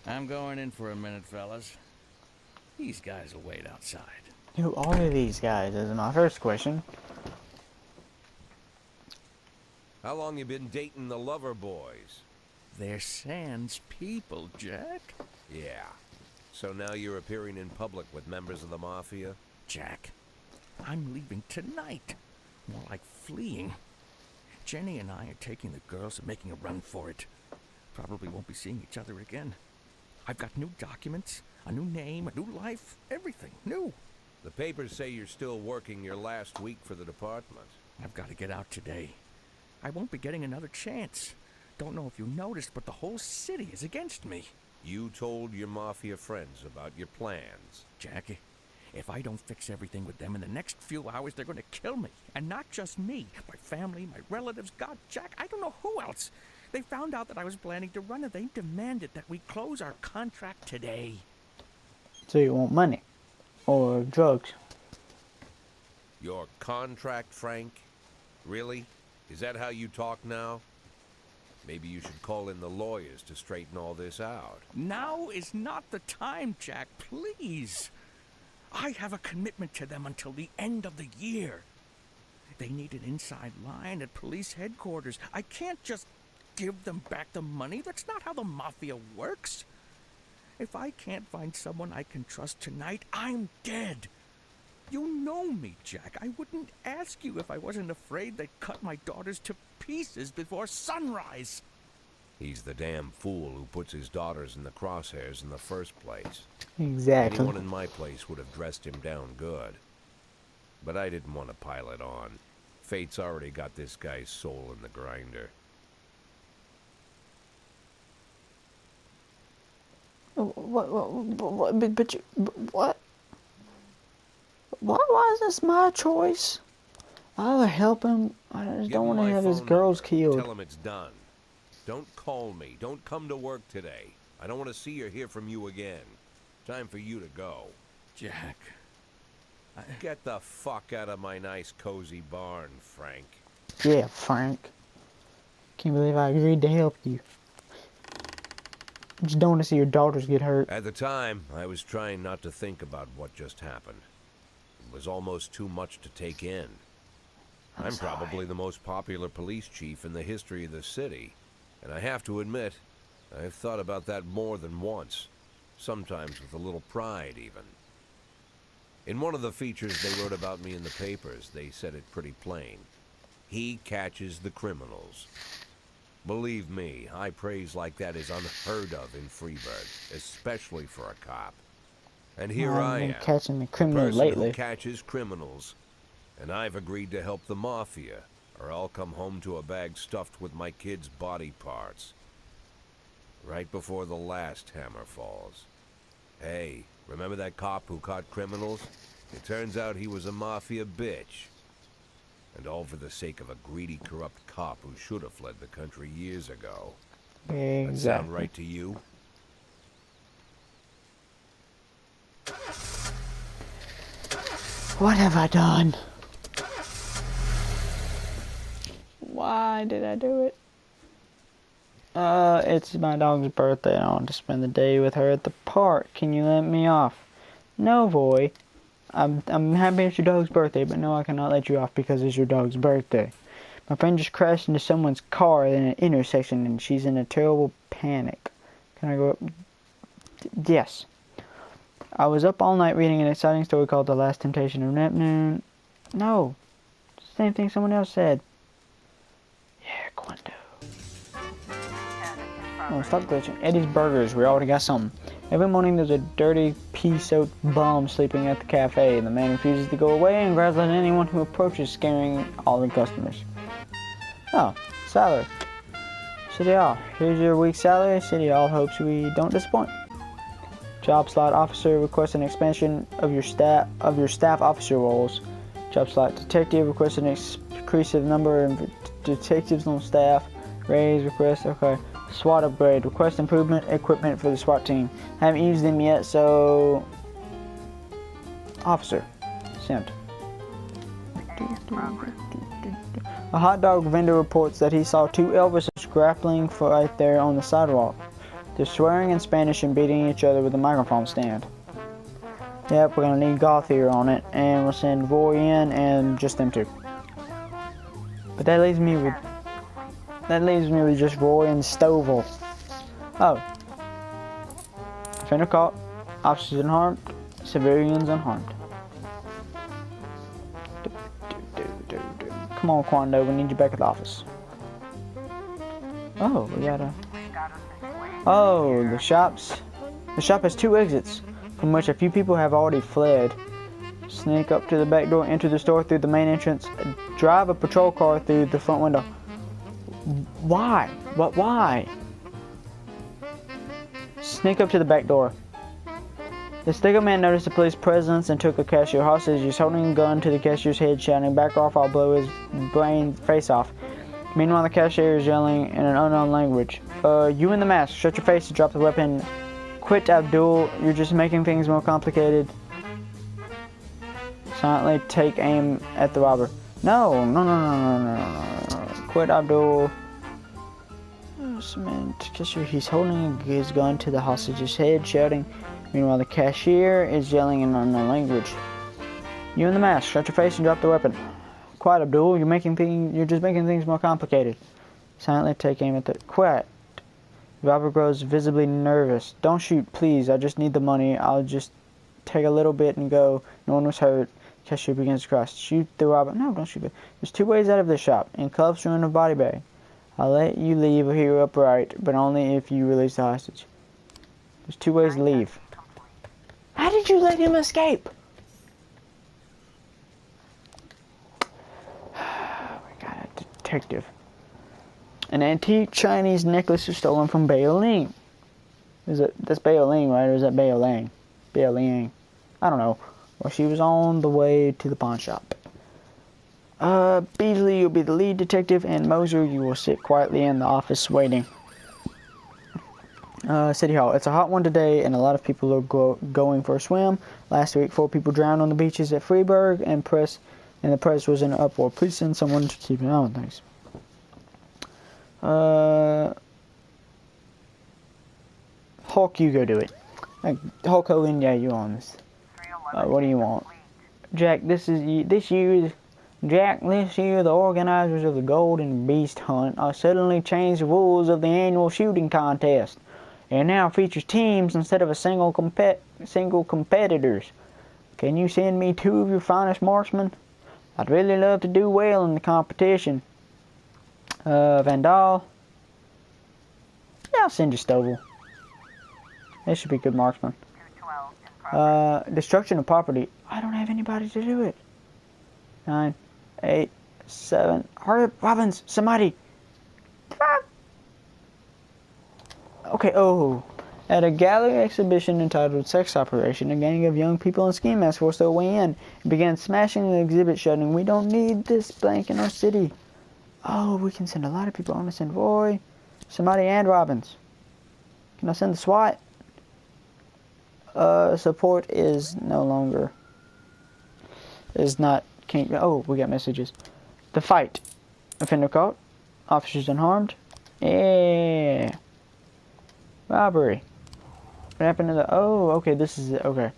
I'm going in for a minute, fellas. These guys will wait outside. Who are these guys? Is my first question. How long you been dating the lover boys? They're Sans people, Jack. Yeah. So now you're appearing in public with members of the Mafia? Jack, I'm leaving tonight. More like fleeing. Jenny and I are taking the girls and making a run for it. Probably won't be seeing each other again. I've got new documents, a new name, a new life, everything new. The papers say you're still working your last week for the department. I've got to get out today. I won't be getting another chance. Don't know if you noticed, but the whole city is against me. You told your Mafia friends about your plans. Jackie, if I don't fix everything with them in the next few hours, they're going to kill me. And not just me. My family, my relatives, God, Jack, I don't know who else. They found out that I was planning to run and they demanded that we close our contract today. So you want money? Or drugs? Your contract, Frank? Really? Is that how you talk now? Maybe you should call in the lawyers to straighten all this out. Now is not the time, Jack, please. I have a commitment to them until the end of the year. They need an inside line at police headquarters. I can't just give them back the money. That's not how the Mafia works. If I can't find someone I can trust tonight, I'm dead. You know me, Jack. I wouldn't ask you if I wasn't afraid they'd cut my daughters to pieces before sunrise. He's the damn fool who puts his daughters in the crosshairs in the first place. Exactly. Anyone in my place would have dressed him down good. But I didn't want to pile it on. Fate's already got this guy's soul in the grinder. But you, what? Why is this my choice? I'll help him. I just Give don't him want to my have his phone girls number. killed. Tell him it's done. Don't call me. Don't come to work today. I don't want to see or hear from you again. Time for you to go. Jack, Get the fuck out of my nice cozy barn, Frank. Yeah, Frank. Can't believe I agreed to help you. Just don't want to see your daughters get hurt. At the time, I was trying not to think about what just happened. It was almost too much to take in. I'm probably the most popular police chief in the history of the city, and I have to admit, I've thought about that more than once, sometimes with a little pride even. In one of the features they wrote about me in the papers, they said it pretty plain. He catches the criminals. Believe me, high praise like that is unheard of in Freeburg, especially for a cop. And here I been am, catching the the criminals person lately. who catches criminals, and I've agreed to help the Mafia, or I'll come home to a bag stuffed with my kids' body parts. Right before the last hammer falls. Hey, remember that cop who caught criminals? It turns out he was a Mafia bitch. And all for the sake of a greedy, corrupt cop who should have fled the country years ago. That sound Exactly. right to you? What have I done? Why did I do it? It's my dog's birthday and I want to spend the day with her at the park. Can you let me off? No, boy. I'm happy it's your dog's birthday, but no, I cannot let you off because it's your dog's birthday. My friend just crashed into someone's car in an intersection and she's in a terrible panic. Can I go up? Yes. I was up all night reading an exciting story called The Last Temptation of Neptune. No. Same thing someone else said. Yeah, Quando. Oh, stop glitching. Eddie's Burgers. We already got something. Every morning there's a dirty, pea-soaked bum sleeping at the cafe. The man refuses to go away and growls at anyone who approaches, scaring all the customers. Oh, salary. City Hall. Here's your week's salary. City Hall hopes we don't disappoint. Job slot officer requests an expansion of your staff officer roles. Job slot detective requests an increase of number of detectives on staff. Raise request. Okay. SWAT upgrade. Request improvement equipment for the SWAT team. Haven't used them yet, so officer sent. A hot dog vendor reports that he saw two Elvises grappling right there on the sidewalk. They're swearing in Spanish and beating each other with a microphone stand. Yep, we're gonna need Goth here on it, and we'll send Roy in and just them two. But that leaves me with just Roy and Stovall. Oh. Offender caught, officers unharmed, civilians unharmed. Come on, Quando, we need you back at the office. Oh, we gotta... Oh, the shop has two exits, from which a few people have already fled. Sneak up to the back door, enter the store through the main entrance, drive a patrol car through the front window. Why? What? Why? Sneak up to the back door. The sticker man noticed the police presence and took a cashier hostage. He's holding a gun to the cashier's head, shouting, "Back off, I'll blow his face off." Meanwhile, the cashier is yelling in an unknown language. You in the mask, shut your face and drop the weapon. Quit, Abdul, you're just making things more complicated. Silently take aim at the robber. No. Quit, Abdul. He's holding his gun to the hostage's head, shouting. Meanwhile, the cashier is yelling in an unknown language. You in the mask, shut your face and drop the weapon. Quiet, Abdul, you're just making things more complicated. Silently take aim at the... Quiet. The robber grows visibly nervous. Don't shoot, please, I just need the money. I'll just take a little bit and go. No one was hurt. Cashier begins to cry. Shoot the robber. No, don't shoot it. There's two ways out of this shop. In cuffs or in a body bag. I'll let you leave here upright, but only if you release the hostage. There's two ways to leave. How did you let him escape? We got a detective. An antique Chinese necklace was stolen from Bao Ling. That's Bao Ling, right? Or is that Bao Lang? Bao Liang. I don't know. Well, she was on the way to the pawn shop. Beasley, you'll be the lead detective, and Moser, you will sit quietly in the office waiting. City Hall. It's a hot one today, and a lot of people are going for a swim. Last week, 4 people drowned on the beaches at Freiburg, and the press was in an uproar. Please send someone to keep an eye on things. Hulk, you go do it. Hulk Hogan, yeah, you on this. What do you want? Jack, this year, the organizers of the Golden Beast Hunt suddenly changed the rules of the annual shooting contest. It now features teams instead of a single competitors. Can you send me 2 of your finest marksmen? I'd really love to do well in the competition. Vandal. Yeah, I'll send you Stovall. They should be good marksmen. Destruction of property. I don't have anybody to do it. 9, 8, 7. Hurry up, Robbins. Somebody. Okay, At a gallery exhibition entitled Sex Operation, a gang of young people in ski masks forced their way in and began smashing the exhibit, shouting, "We don't need this blank in our city." Oh, we can send a lot of people. I'm going to send Roy, somebody, and Robbins. Can I send the SWAT? Support is no longer... we got messages. The fight. Offender caught. Officers unharmed. Yeah. Robbery. What happened to the... Oh, okay, this is it. Okay.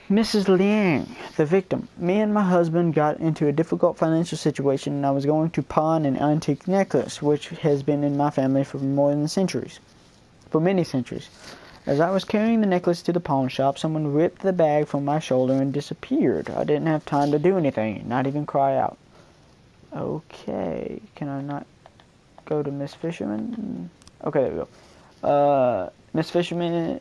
Mrs. Liang, the victim. Me and my husband got into a difficult financial situation and I was going to pawn an antique necklace, which has been in my family for more than centuries. For many centuries. As I was carrying the necklace to the pawn shop, someone ripped the bag from my shoulder and disappeared. I didn't have time to do anything, not even cry out. Okay, can I not go to Miss Fisherman? Okay, there we go. Miss Fisherman...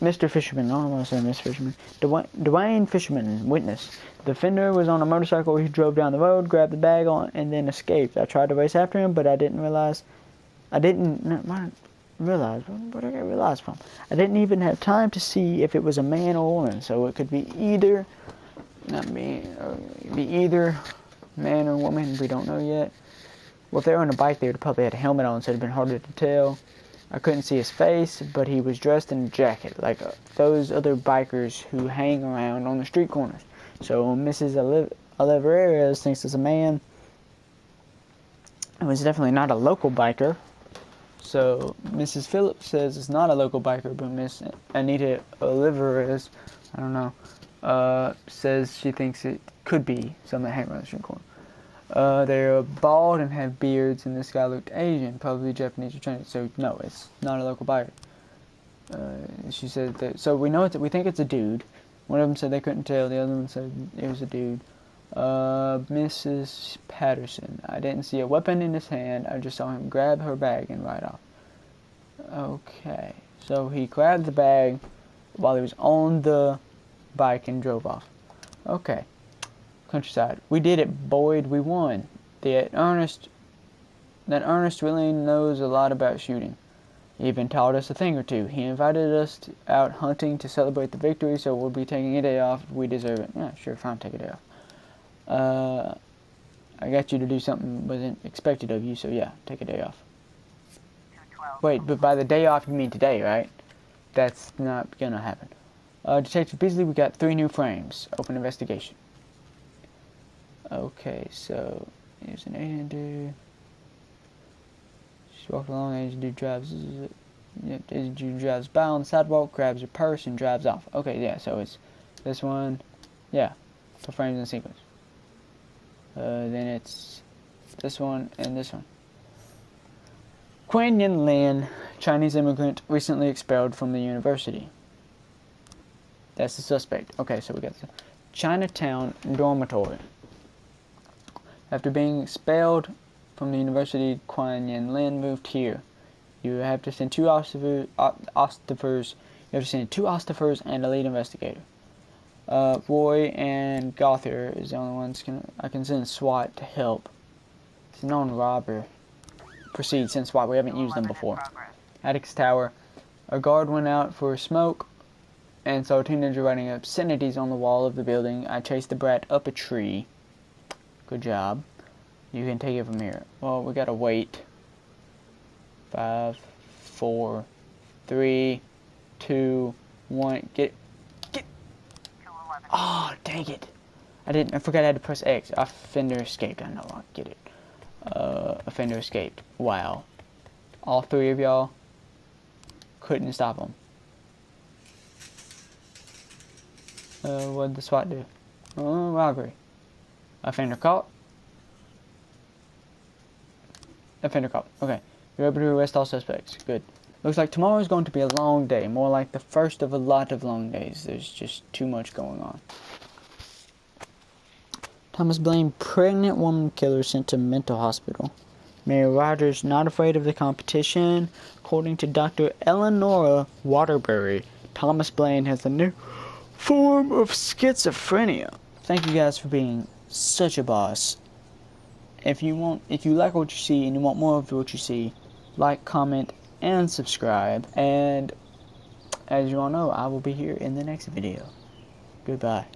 Mr. Fisherman, I don't want to say Miss Fisherman. Dwayne Fisherman, witness. The offender was on a motorcycle. He drove down the road, grabbed the bag on, and then escaped. I tried to race after him, but I didn't realize. What did I get realized from? I didn't even have time to see if it was a man or a woman, so it could be either, either man or woman. We don't know yet. Well, if they were on a bike, they would have probably had a helmet on, so it'd have been harder to tell. I couldn't see his face, but he was dressed in a jacket, like those other bikers who hang around on the street corners. So Mrs. Oliveras thinks it's a man. It was definitely not a local biker. So Mrs. Phillips says it's not a local biker, but Miss Anita Oliveras, I don't know, says she thinks it could be someone that hang around the street corner. They're bald and have beards, and this guy looked Asian, probably Japanese or Chinese. So no, it's not a local biker. She said that. So we know we think it's a dude. One of them said they couldn't tell. The other one said it was a dude. Mrs. Patterson. I didn't see a weapon in his hand. I just saw him grab her bag and ride off. Okay, so he grabbed the bag while he was on the bike and drove off. Okay. Countryside. We did it, Boyd. We won. That Ernest really knows a lot about shooting. He even taught us a thing or two. He invited us out hunting to celebrate the victory, so we'll be taking a day off if we deserve it. Yeah, sure, fine, take a day off. I got you to do something wasn't expected of you, so yeah, take a day off. 212. Wait, but by the day off you mean today, right? That's not gonna happen. Detective Beasley, we got 3 new frames. Open investigation. Okay, so here's an Asian dude. She walked along. Asian dude drives. Asian dude drives by on the sidewalk, grabs her purse, and drives off. Okay, yeah. So it's this one. Yeah, for frames in sequence. Then it's this one and this one. Quan Yin Lin, Chinese immigrant, recently expelled from the university. That's the suspect. Okay, so we got the Chinatown dormitory. After being expelled from the university, Quan Yin Lin moved here. You have to send 2 osteophers. You have to send 2 osteophers and a lead investigator. Roy and Gother is the only ones I can send SWAT to help. It's a known robber. Proceed, send SWAT. We haven't used them before. Atticus Tower. A guard went out for a smoke and saw a teenager writing obscenities on the wall of the building. I chased the brat up a tree. Good job. You can take it from here. Well, we gotta wait. 5, 4, 3, 2, 1. Get. 211. Oh, dang it! I forgot I had to press X. Offender escaped. I know. I get it. Offender escaped. Wow. All 3 of y'all couldn't stop him. What did the SWAT do? Robbery. Offender caught. Offender caught. Okay. You're able to arrest all suspects. Good. Looks like tomorrow is going to be a long day. More like the first of a lot of long days. There's just too much going on. Thomas Blaine, pregnant woman killer sent to mental hospital. Mary Rogers, not afraid of the competition. According to Dr. Eleonora Waterbury, Thomas Blaine has a new form of schizophrenia. Thank you guys for being such a boss. If you like what you see and you want more of what you see, like, comment, and subscribe. And as you all know, I will be here in the next video. Goodbye.